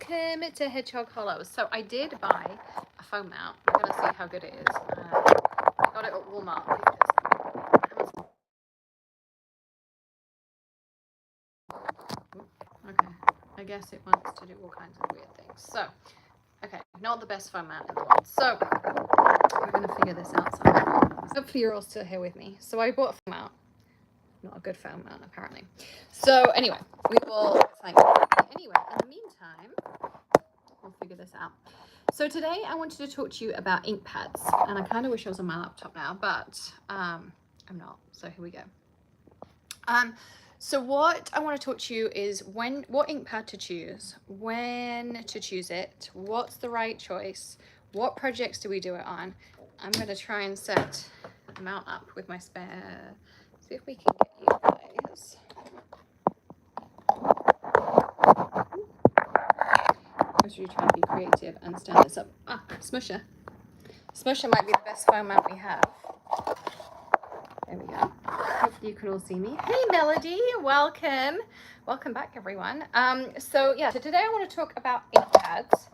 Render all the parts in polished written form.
welcome to Hedgehog Hollows. So I did buy a foam mount. We're going to see how good it is. I got it at Walmart because... Okay, I guess it wants to do all kinds of weird things. So, okay, not the best foam mount in the world. So, we're going to figure this out somehow. Hopefully you're all still here with me. So I bought a foam mount. Not a good foam mount, apparently. So anyway, we will thank you. Anyway, in the meantime, we'll figure this out. So today I wanted to talk to you about ink pads, and I kind of wish I was on my laptop now, but I'm not. So here we go. So what I want to talk to you is what ink pad to choose, when to choose it, what's the right choice, what projects do we do it on. I'm going to try and set the mount up with my spare. See if we can get you guys. I was really trying to be creative and stand this up. Ah, Smusher. Smusher might be the best foam mount we have. There we go. Hopefully you can all see me. Hey Melody, welcome. Welcome back everyone. So today I want to talk about ink pads.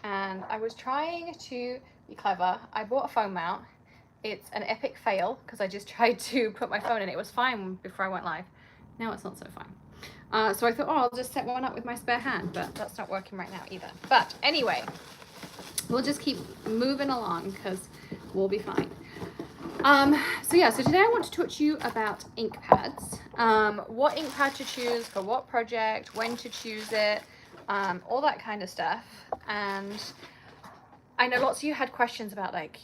And I was trying to be clever. I bought a foam mount. It's an epic fail because I just tried to put my phone in. It was fine before I went live. Now it's not so fine. So I thought, I'll just set one up with my spare hand, but that's not working right now either. But anyway, we'll just keep moving along because we'll be fine. So today I want to talk to you about ink pads. What ink pad to choose for what project, when to choose it, all that kind of stuff. And I know lots of you had questions about like,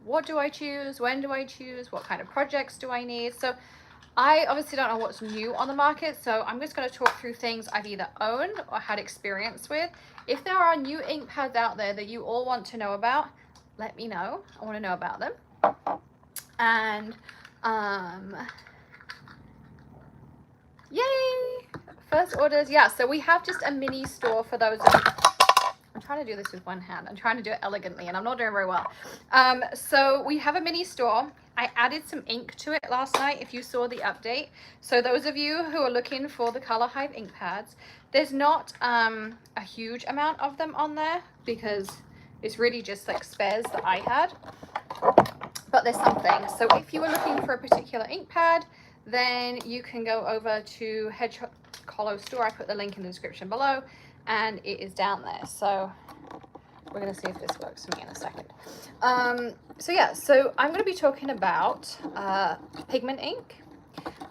what do I choose? When do I choose? What kind of projects do I need? So I obviously don't know what's new on the market, so I'm just going to talk through things I've either owned or had experience with. If there are new ink pads out there that you all want to know about, let me know. I want to know about them. And yay! First orders, yeah. So we have just a mini store for those of you. I'm trying to do this with one hand. I'm trying to do it elegantly and I'm not doing very well. So we have a mini store. I added some ink to it last night if you saw the update. So those of you who are looking for the Color Hive ink pads, there's not a huge amount of them on there because it's really just like spares that I had. But there's something. So if you were looking for a particular ink pad, then you can go over to Hedgehog Hollow store. I put the link in the description below. And it is down there. So we're going to see if this works for me in a second. So I'm going to be talking about pigment ink.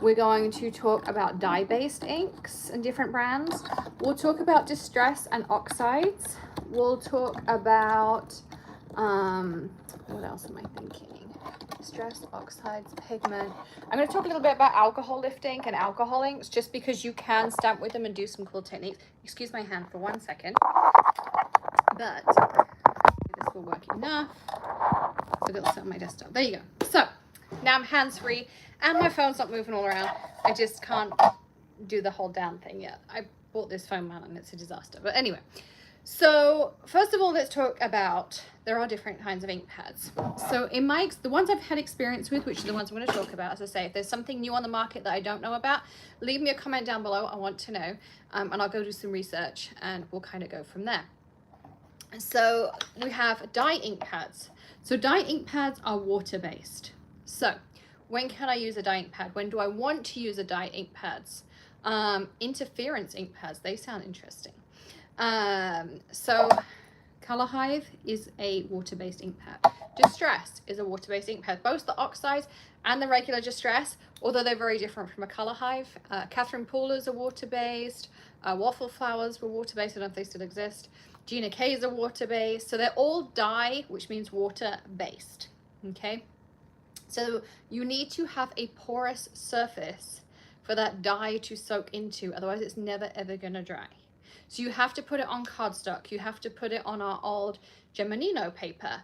We're going to talk about dye-based inks and different brands. We'll talk about distress and oxides. We'll talk about, what else am I thinking? Distress, oxides, pigment. I'm going to talk a little bit about alcohol lifting and alcohol inks, just because you can stamp with them and do some cool techniques. Excuse my hand for 1 second. But this will work enough. So it'll sit on my desktop. There you go. So now I'm hands-free and my phone's not moving all around. I just can't do the hold down thing yet. I bought this foam mount and it's a disaster. But anyway. So first of all, let's talk about, there are different kinds of ink pads. So the ones I've had experience with, which are the ones I'm going to talk about, as I say, if there's something new on the market that I don't know about, leave me a comment down below. I want to know, and I'll go do some research and we'll kind of go from there. So we have dye ink pads. So dye ink pads are water-based. So when can I use a dye ink pad? When do I want to use a dye ink pads? Interference ink pads, they sound interesting. So Color Hive is a water-based ink pad. Distress is a water-based ink pad. Both the oxides and the regular Distress, although they're very different from a Color Hive. Catherine Pooler's are water-based. Waffle Flowers were water-based. I don't know if they still exist. Gina K's are water-based. So they're all dye, which means water-based. Okay. So you need to have a porous surface for that dye to soak into. Otherwise, it's never, ever going to dry. So you have to put it on cardstock. You have to put it on our old Geminino paper.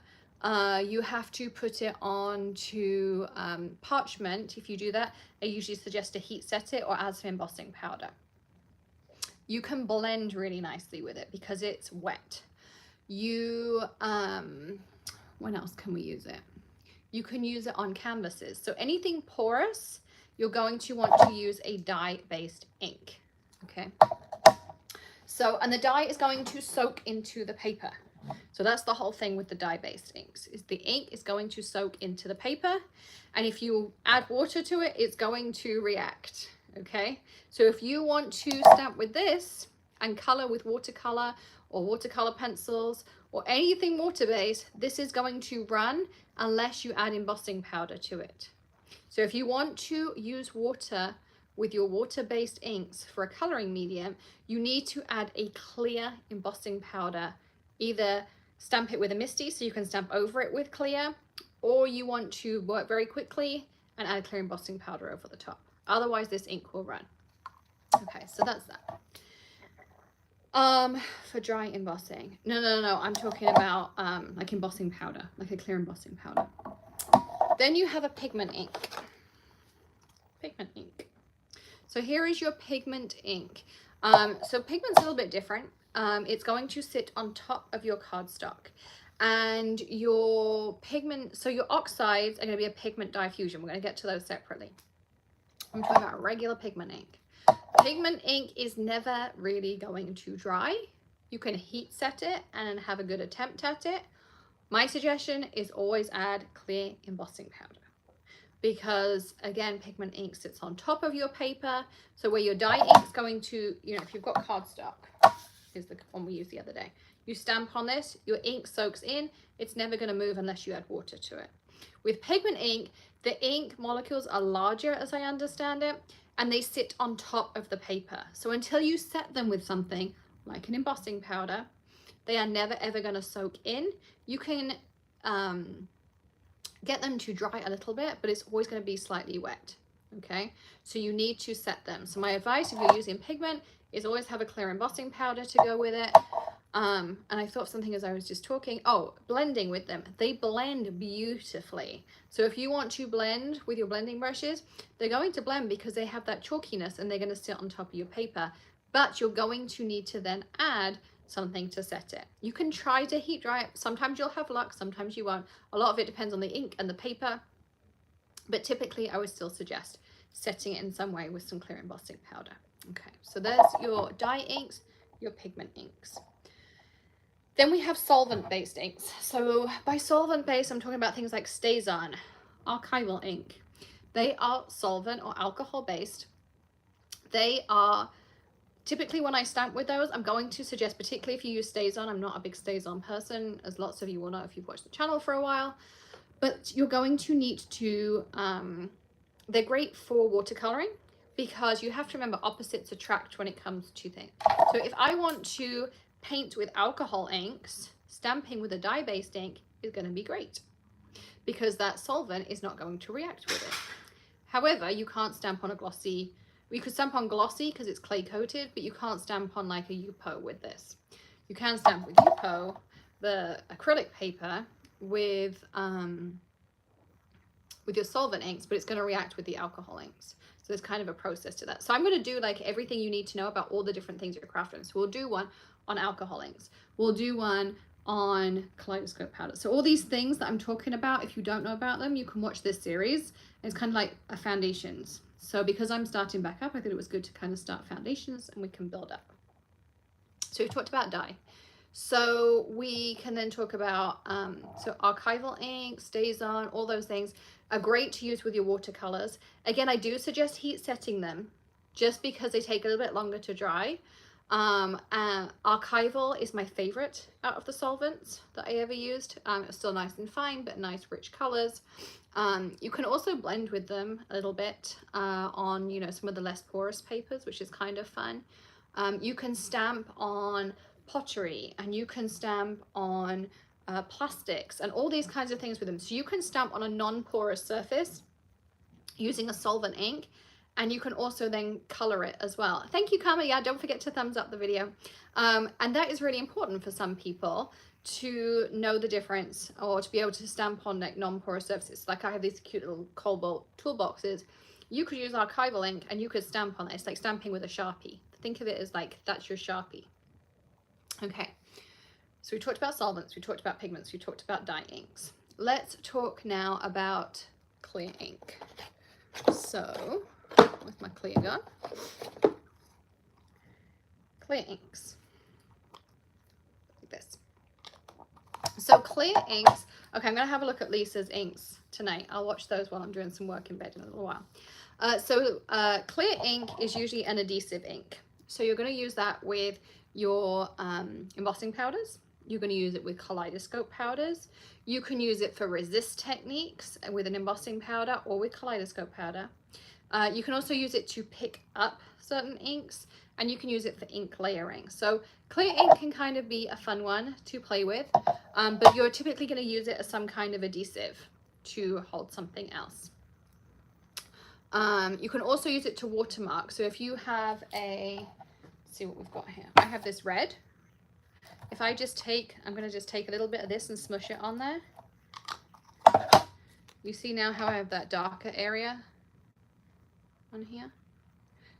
You have to put it onto parchment. If you do that, I usually suggest to heat set it or add some embossing powder. You can blend really nicely with it because it's wet. When else can we use it? You can use it on canvases. So anything porous, you're going to want to use a dye-based ink. Okay. So, and the dye is going to soak into the paper. So that's the whole thing with the dye-based inks, is the ink is going to soak into the paper. And if you add water to it, it's going to react, okay? So if you want to stamp with this and color with watercolor or watercolor pencils or anything water-based, this is going to run unless you add embossing powder to it. So if you want to use water with your water-based inks for a coloring medium, you need to add a clear embossing powder. Either stamp it with a misty so you can stamp over it with clear, or you want to work very quickly and add clear embossing powder over the top. Otherwise this ink will run. Okay, so that's that. For dry embossing. No, I'm talking about like embossing powder, like a clear embossing powder. Then you have a pigment ink. Pigment ink. So here is your pigment ink. So pigment's a little bit different. It's going to sit on top of your cardstock, and your pigment, so your oxides are going to be a pigment diffusion. We're going to get to those separately. I'm talking about regular pigment ink. Pigment ink is never really going to dry. You can heat set it and have a good attempt at it. My suggestion is always add clear embossing powder, because again, pigment ink sits on top of your paper. So where your dye ink is going to, you know, if you've got cardstock, is the one we used the other day, you stamp on this, your ink soaks in, it's never going to move unless you add water to it. With pigment ink, the ink molecules are larger, as I understand it, and they sit on top of the paper. So until you set them with something like an embossing powder, they are never ever going to soak in. You can get them to dry a little bit, but it's always going to be slightly wet. Okay, so you need to set them. So my advice if you're using pigment is always have a clear embossing powder to go with it. And I thought something as I was just talking, blending with them. They blend beautifully. So if you want to blend with your blending brushes, they're going to blend because they have that chalkiness and they're going to sit on top of your paper. But you're going to need to then add something to set it. You can try to heat dry it. Sometimes you'll have luck, sometimes you won't. A lot of it depends on the ink and the paper. But typically I would still suggest setting it in some way with some clear embossing powder. Okay, so there's your dye inks, your pigment inks. Then we have solvent-based inks. So by solvent-based, I'm talking about things like StazOn, archival ink. They are solvent or alcohol-based. They are typically, when I stamp with those, I'm going to suggest, particularly if you use StazOn, I'm not a big StazOn person, as lots of you will know if you've watched the channel for a while, but you're going to need to, they're great for watercoloring, because you have to remember opposites attract when it comes to things. So if I want to paint with alcohol inks, stamping with a dye-based ink is going to be great, because that solvent is not going to react with it. However, you can't stamp on a glossy, you could stamp on glossy because it's clay coated, but you can't stamp on like a Yupo with this. You can stamp with Yupo, the acrylic paper, with your solvent inks, but it's going to react with the alcohol inks. So there's kind of a process to that. So I'm going to do like everything you need to know about all the different things you're crafting. So we'll do one on alcohol inks. We'll do one on kaleidoscope powder. So all these things that I'm talking about, if you don't know about them, you can watch this series. It's kind of like a foundations. So because I'm starting back up, I thought it was good to kind of start foundations and we can build up. So we've talked about dye. So we can then talk about, so archival ink, StazOn, all those things are great to use with your watercolors. Again, I do suggest heat setting them just because they take a little bit longer to dry. Archival is my favorite out of the solvents that I ever used. It's still nice and fine, but nice rich colors. You can also blend with them a little bit on, you know, some of the less porous papers, which is kind of fun. You can stamp on pottery, and you can stamp on plastics and all these kinds of things with them. So you can stamp on a non-porous surface using a solvent ink, and you can also then color it as well. Thank you, Karma. Yeah, don't forget to thumbs up the video. And that is really important for some people, to know the difference, or to be able to stamp on like non-porous surfaces. Like I have these cute little cobalt toolboxes. You could use archival ink and you could stamp on it. It's like stamping with a Sharpie. Think of it as like, that's your Sharpie. Okay, so we talked about solvents, we talked about pigments, we talked about dye inks. Let's talk now about clear ink. So, where's my clear gun? Clear inks. So clear inks. Okay, I'm going to have a look at Lisa's inks tonight. I'll watch those while I'm doing some work in bed in a little while. Clear ink is usually an adhesive ink. So you're going to use that with your embossing powders. You're going to use it with kaleidoscope powders. You can use it for resist techniques with an embossing powder or with kaleidoscope powder. You can also use it to pick up certain inks, and you can use it for ink layering. So clear ink can kind of be a fun one to play with, but you're typically going to use it as some kind of adhesive to hold something else. You can also use it to watermark. So if you have let's see what we've got here. I have this red. If I just take, I'm going to just take a little bit of this and smush it on there. You see now how I have that darker area on here?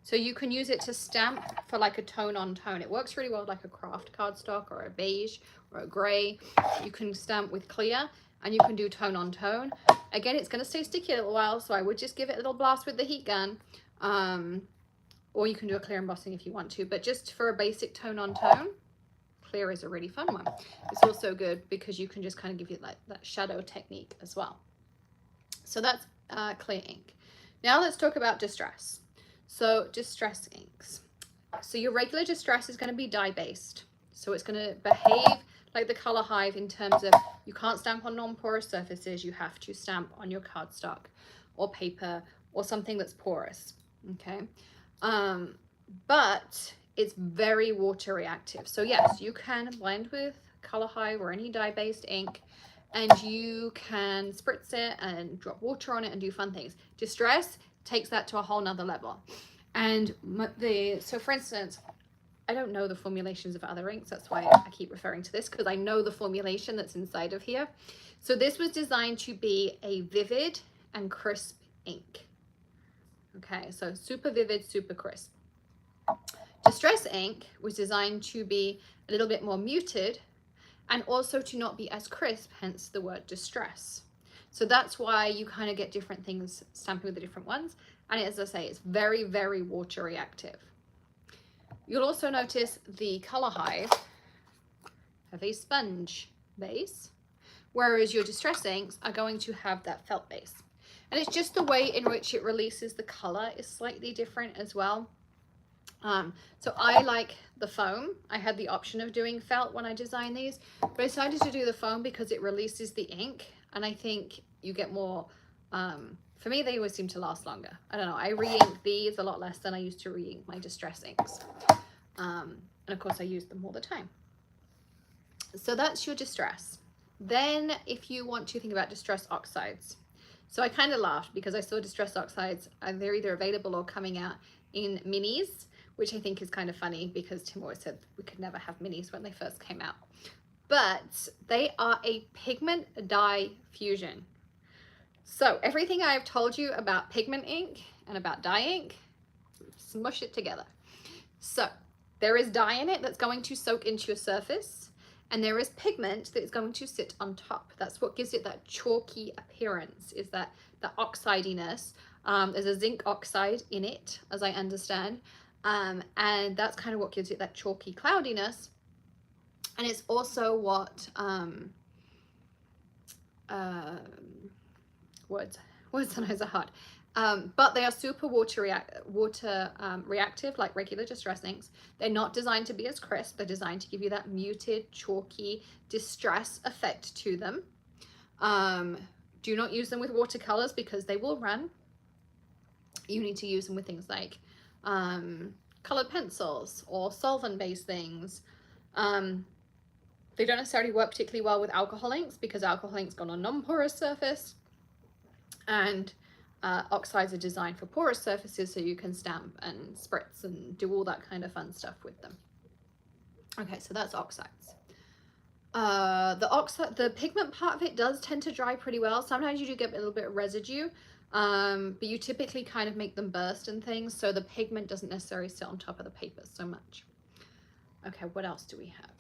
So you can use it to stamp for like a tone on tone. It works really well like a craft cardstock or a beige or a gray. You can stamp with clear and you can do tone on tone. Again, it's going to stay sticky a little while, so I would just give it a little blast with the heat gun. Or you can do a clear embossing if you want to, but just for a basic tone on tone, clear is a really fun one. It's also good because you can just kind of give you like that shadow technique as well. So that's clear ink. Now let's talk about distress. So distress inks. So your regular distress is going to be dye based. So it's going to behave like the color hive in terms of you can't stamp on non-porous surfaces. You have to stamp on your cardstock or paper or something that's porous. Okay. But it's very water reactive. So yes, you can blend with color hive or any dye based ink, and you can spritz it and drop water on it and do fun things. Distress takes that to a whole nother level. And so for instance, I don't know the formulations of other inks. That's why I keep referring to this, because I know the formulation that's inside of here. So this was designed to be a vivid and crisp ink. Okay, so super vivid, super crisp. Distress ink was designed to be a little bit more muted and also to not be as crisp, hence the word distress. So that's why you kind of get different things stamping with the different ones. And as I say, it's very, very water reactive. You'll also notice the color hive have a sponge base, whereas your distress inks are going to have that felt base. And it's just the way in which it releases the color is slightly different as well. So I like the foam. I had the option of doing felt when I designed these, but I decided to do the foam because it releases the ink, and I think you get more, for me, they always seem to last longer. I don't know, I re-ink these a lot less than I used to re-ink my distress inks. And of course I use them all the time. So that's your distress. Then if you want to think about distress oxides. So I kind of laughed because I saw distress oxides, they're either available or coming out in minis, which I think is kind of funny because Tim always said we could never have minis when they first came out. But they are a pigment dye fusion. So everything I've told you about pigment ink and about dye ink, smush it together. So there is dye in it that's going to soak into your surface, and there is pigment that is going to sit on top. That's what gives it that chalky appearance, is that the oxidiness. There's a zinc oxide in it, as I understand, and that's kind of what gives it that chalky cloudiness. And it's also what words sometimes are hard, but they are super water reactive, like regular distress inks. They're not designed to be as crisp. They're designed to give you that muted, chalky distress effect to them. Do not use them with watercolors because they will run. You need to use them with things like colored pencils or solvent based things. They don't necessarily work particularly well with alcohol inks because alcohol inks go on a non-porous surface, and oxides are designed for porous surfaces, so you can stamp and spritz and do all that kind of fun stuff with them. Okay, so that's oxides. The pigment part of it does tend to dry pretty well. Sometimes you do get a little bit of residue, but you typically kind of make them burst and things, so the pigment doesn't necessarily sit on top of the paper so much. Okay, what else do we have?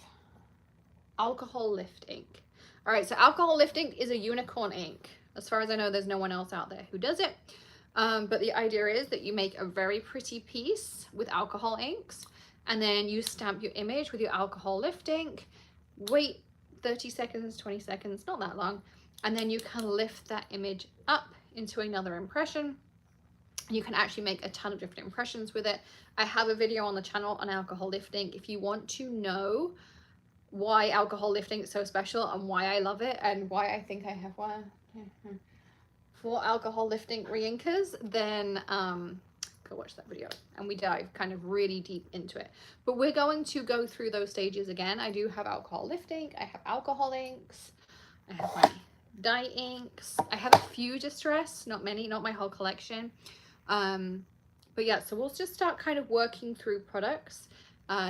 Alcohol lift ink. All right, so alcohol lift ink is a unicorn ink. As far as I know, there's no one else out there who does it. But the idea is that you make a very pretty piece with alcohol inks, and then you stamp your image with your alcohol lift ink, wait 30 seconds, 20 seconds, not that long. And then you can lift that image up into another impression. You can actually make a ton of different impressions with it. I have a video on the channel on alcohol lifting. If you want to know why alcohol lifting is so special and why I love it and why I think I have 4 alcohol lifting reinkers, then go watch that video and we dive kind of really deep into it. But we're going to go through those stages again. I do have alcohol lifting, I have alcohol inks, I have my dye inks, I have a few distress, not many, not my whole collection. But yeah, so we'll just start kind of working through products,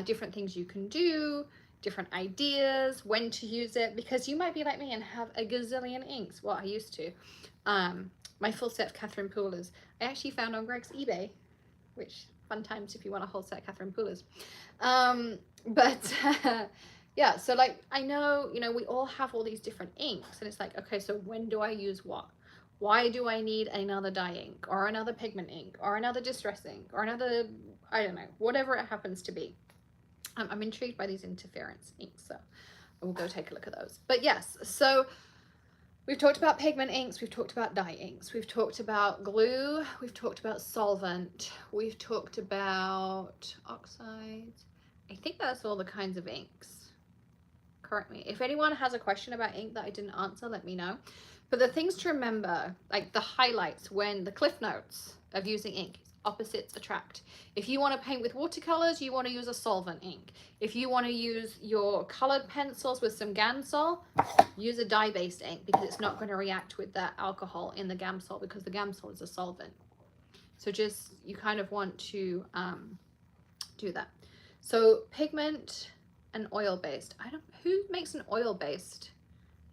different things you can do, different ideas, when to use it, because you might be like me and have a gazillion inks. Well, I used to. My full set of Catherine Poolers I actually found on Greg's eBay, which fun times if you want a whole set of Catherine Poolers. Yeah, so like I know, you know, we all have all these different inks and it's like, okay, so when do I use what? Why do I need another dye ink or another pigment ink or another distress ink or another, I don't know, whatever it happens to be. I'm intrigued by these interference inks, so we'll go take a look at those. But yes, so we've talked about pigment inks, we've talked about dye inks, we've talked about glue, we've talked about solvent, we've talked about oxides. I think that's all the kinds of inks. Correct me. If anyone has a question about ink that I didn't answer, let me know. But the things to remember, like the highlights, when the cliff notes of using ink, opposites attract. If you want to paint with watercolors, you want to use a solvent ink. If you want to use your colored pencils with some Gamsol, use a dye-based ink because it's not going to react with that alcohol in the Gamsol because the Gamsol is a solvent. So just, you kind of want to do that. So pigment and oil-based. Who makes an oil-based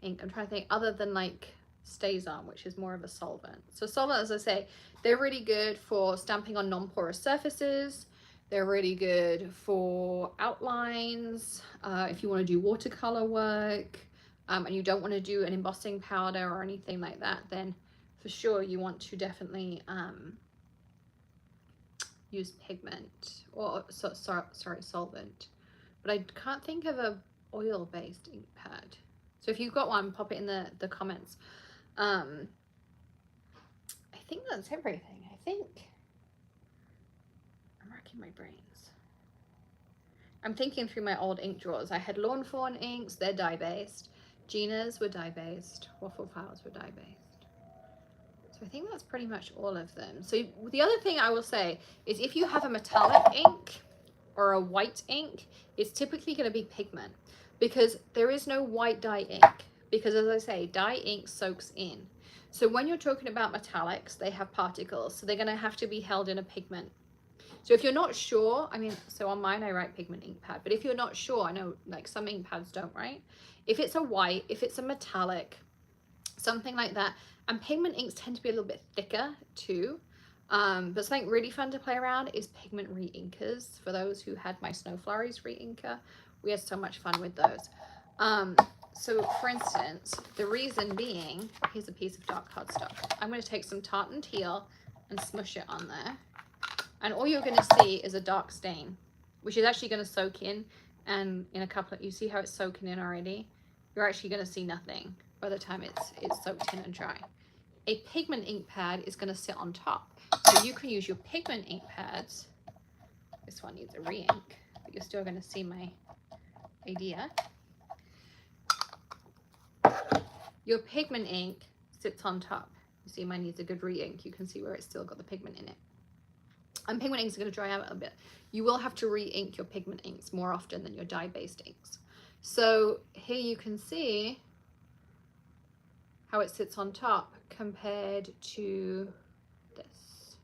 ink? I'm trying to think, other than like StazOn, which is more of a solvent. So solvent, as I say, they're really good for stamping on non-porous surfaces. They're really good for outlines. If you want to do watercolor work and you don't want to do an embossing powder or anything like that, then for sure you want to definitely use pigment or sorry, solvent. But I can't think of a oil-based ink pad. So if you've got one, pop it in the comments. I think that's everything. I think I'm racking my brains. I'm thinking through my old ink drawers. I had Lawn Fawn inks, they're dye-based. Gina's were dye-based. Waffle Flowers were dye-based. So I think that's pretty much all of them. So the other thing I will say is if you have a metallic ink or a white ink, it's typically going to be pigment because there is no white dye ink. Because as I say, dye ink soaks in. So when you're talking about metallics, they have particles, so they're going to have to be held in a pigment. So if you're not sure, I mean, so on mine I write pigment ink pad, but if you're not sure, I know like some ink pads don't, right? If it's a white, if it's a metallic, something like that, and pigment inks tend to be a little bit thicker too. But something really fun to play around is pigment re-inkers. For those who had my Snow Flurries re-inker, we had so much fun with those. So for instance, the reason being, here's a piece of dark cardstock. I'm going to take some tartan teal and smush it on there. And all you're going to see is a dark stain, which is actually going to soak in. And in a couple of, you see how it's soaking in already? You're actually going to see nothing by the time it's soaked in and dry. A pigment ink pad is going to sit on top. So you can use your pigment ink pads. This one needs a re-ink, but you're still going to see my idea. Your pigment ink sits on top. You see mine needs a good re-ink. You can see where it's still got the pigment in it. And pigment inks are going to dry out a little bit. You will have to re-ink your pigment inks more often than your dye-based inks. So here you can see how it sits on top compared to this.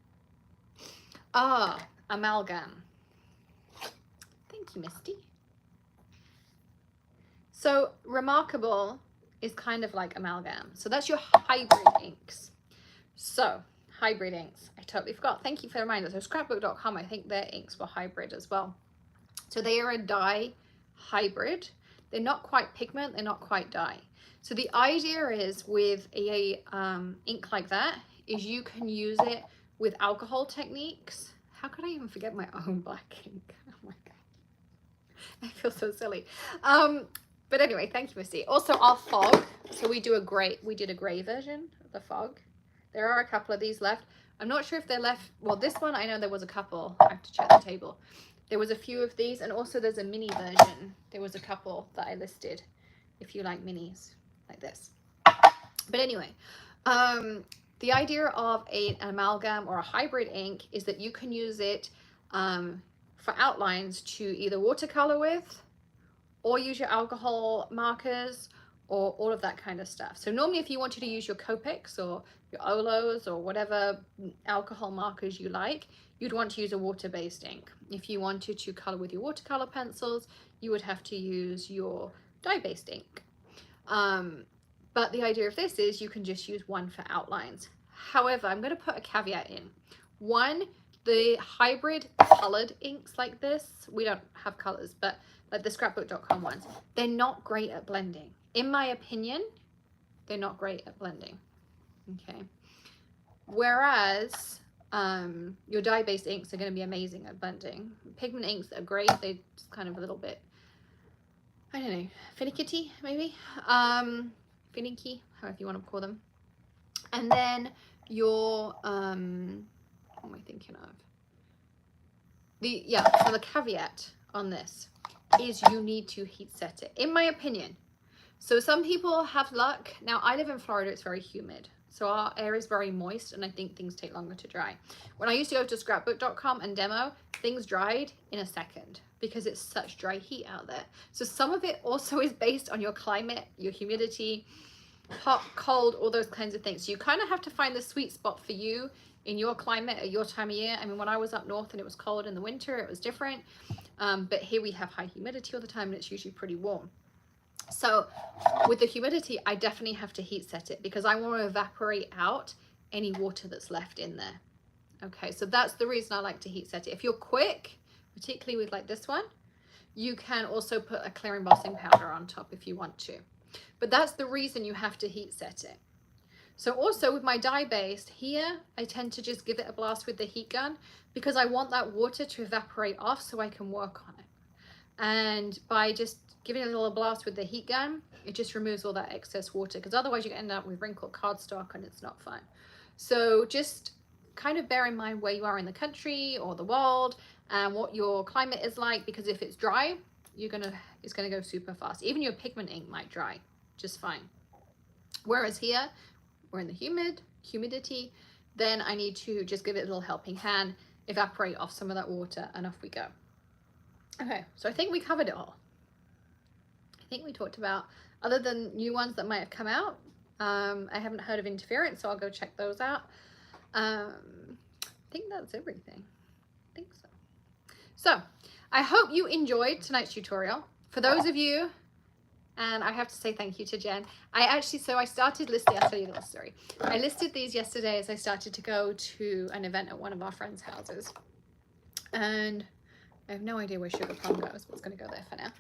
Amalgam. Thank you, Misty. So remarkable is kind of like amalgam. So that's your hybrid inks. So hybrid inks, I totally forgot. Thank you for the reminder. So scrapbook.com, I think their inks were hybrid as well. So they are a dye hybrid. They're not quite pigment, they're not quite dye. So the idea is with a ink like that is you can use it with alcohol techniques. How could I even forget my own black ink? Oh my God, I feel so silly. But anyway, thank you, Missy. Also, our fog. So we did a gray version of the fog. There are a couple of these left. I'm not sure if they're left. Well, this one, I know there was a couple. I have to check the table. There was a few of these, and also there's a mini version. There was a couple that I listed if you like minis like this. But anyway, the idea of an amalgam or a hybrid ink is that you can use it for outlines to either watercolor with, or use your alcohol markers, or all of that kind of stuff. So normally if you wanted to use your Copics or your Olos or whatever alcohol markers you like, you'd want to use a water-based ink. If you wanted to color with your watercolor pencils, you would have to use your dye-based ink. But the idea of this is you can just use one for outlines. However, I'm going to put a caveat in. One, the hybrid colored inks like this, we don't have colors, but like the scrapbook.com ones, they're not great at blending. In my opinion, they're not great at blending. Okay. Whereas your dye-based inks are going to be amazing at blending. Pigment inks are great. They're just kind of a little bit, I don't know, finicky maybe. Finicky, however you want to call them. And then your, what am I thinking of? So the caveat on this is you need to heat set it, in my opinion. So some people have luck. Now I live in Florida, it's very humid. So our air is very moist, and I think things take longer to dry. When I used to go to scrapbook.com and demo, things dried in a second because it's such dry heat out there. So some of it also is based on your climate, your humidity, hot, cold, all those kinds of things. So you kind of have to find the sweet spot for you in your climate at your time of year. I mean, when I was up north and it was cold in the winter, it was different. But here we have high humidity all the time, and it's usually pretty warm. So with the humidity, I definitely have to heat set it because I want to evaporate out any water that's left in there. Okay, so that's the reason I like to heat set it. If you're quick, particularly with like this one, you can also put a clear embossing powder on top if you want to. But that's the reason you have to heat set it. So also with my dye based here, I tend to just give it a blast with the heat gun because I want that water to evaporate off so I can work on it. And by just giving it a little blast with the heat gun, it just removes all that excess water, because otherwise you end up with wrinkled cardstock and it's not fun. So just kind of bear in mind where you are in the country or the world and what your climate is like, because if it's dry, it's gonna go super fast. Even your pigment ink might dry just fine. Whereas here, we're in the humidity, then I need to just give it a little helping hand, evaporate off some of that water, and off we go. Okay, so I think we covered it all. I think we talked about, other than new ones that might have come out, I haven't heard of interference, so I'll go check those out. I think that's everything. I think so. So I hope you enjoyed tonight's tutorial. For those of you, and I have to say thank you to Jen. I started listing, I'll tell you a little story. I listed these yesterday as I started to go to an event at one of our friends' houses. And I have no idea where Sugar Plum goes, but it's going to go there for now.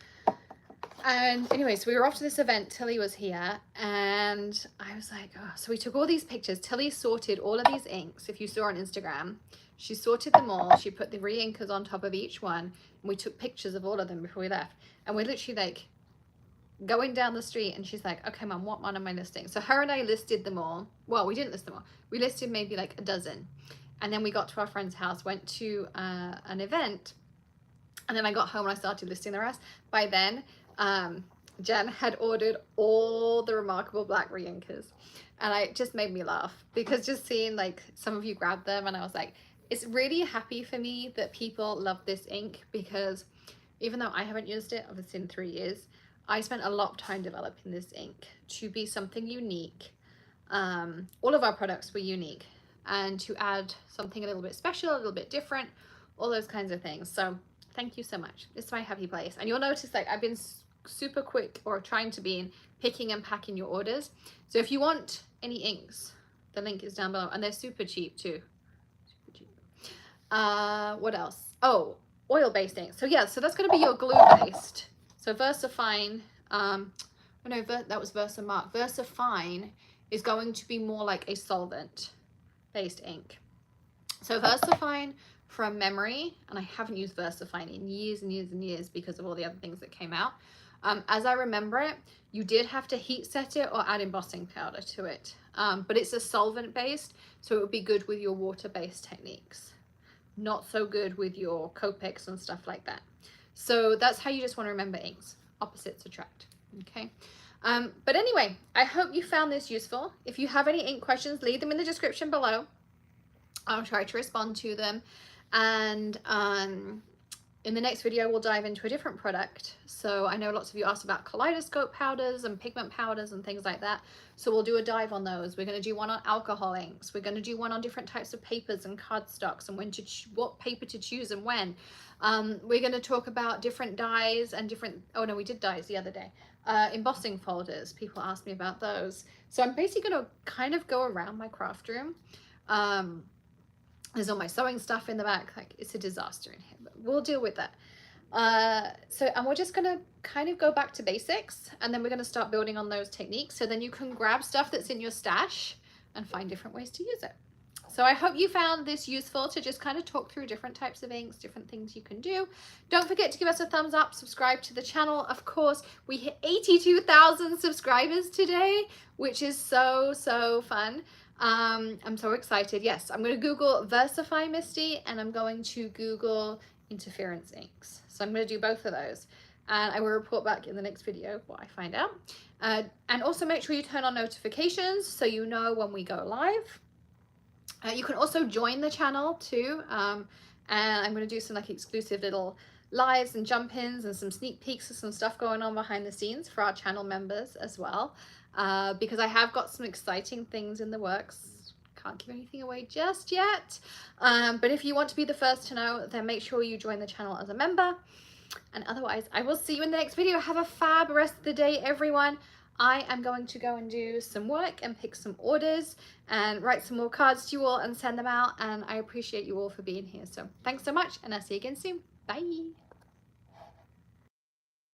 And anyway, so we were off to this event. Tilly was here, and I was like, oh, so we took all these pictures. Tilly sorted all of these inks. If you saw on Instagram, she sorted them all. She put the re-inkers on top of each one, and we took pictures of all of them before we left. And we're literally like going down the street, and she's like, okay, Mom, what one am I listing? So her and I listed them all. Well, we didn't list them all. We listed maybe like a dozen. And then we got to our friend's house, went to an event, and then I got home and I started listing the rest. By then, Jen had ordered all the Remarkable Black re-inkers, and it just made me laugh because just seeing like some of you grab them, and I was like, it's really happy for me that people love this ink, because even though I haven't used it obviously in 3 years, I spent a lot of time developing this ink to be something unique. All of our products were unique, and to add something a little bit special, a little bit different, all those kinds of things. So thank you so much. It's my happy place. And you'll notice like I've been super quick, or trying to be, in picking and packing your orders. So if you want any inks, the link is down below, and they're super cheap too. Super cheap. What else? Oh, oil-based ink. So yeah, so that's going to be your glue-based. So VersaFine, oh no, that was Versamark. VersaFine is going to be more like a solvent-based ink. So VersaFine, from memory, and I haven't used VersaFine in years and years and years because of all the other things that came out. As I remember it, you did have to heat set it or add embossing powder to it. But it's a solvent based, so it would be good with your water based techniques. Not so good with your Copics and stuff like that. So that's how you just want to remember inks. Opposites attract. Okay. But anyway, I hope you found this useful. If you have any ink questions, leave them in the description below. I'll try to respond to them. And in the next video, we'll dive into a different product. So I know lots of you asked about kaleidoscope powders and pigment powders and things like that. So we'll do a dive on those. We're going to do one on alcohol inks. We're going to do one on different types of papers and cardstocks and when to what paper to choose and when. We're going to talk about different dyes and different, oh no, we did dyes the other day. Embossing folders. People asked me about those. So I'm basically going to kind of go around my craft room. There's all my sewing stuff in the back. Like, it's a disaster in here, but we'll deal with that. And we're just gonna kind of go back to basics, and then we're gonna start building on those techniques. So then you can grab stuff that's in your stash and find different ways to use it. So I hope you found this useful to just kind of talk through different types of inks, different things you can do. Don't forget to give us a thumbs up, subscribe to the channel. Of course, we hit 82,000 subscribers today, which is so fun. I'm so excited. Yes, I'm going to Google Versify Misty and I'm going to Google Interference Inks. So I'm going to do both of those and I will report back in the next video what I find out. And also make sure you turn on notifications so you know when we go live. You can also join the channel too. And I'm going to do some like exclusive little lives and jump-ins and some sneak peeks of some stuff going on behind the scenes for our channel members as well. Because I have got some exciting things in the works. Can't give anything away just yet. But if you want to be the first to know, then make sure you join the channel as a member. And otherwise, I will see you in the next video. Have a fab rest of the day, everyone. I am going to go and do some work and pick some orders and write some more cards to you all and send them out. And I appreciate you all for being here. So thanks so much, and I'll see you again soon. Bye.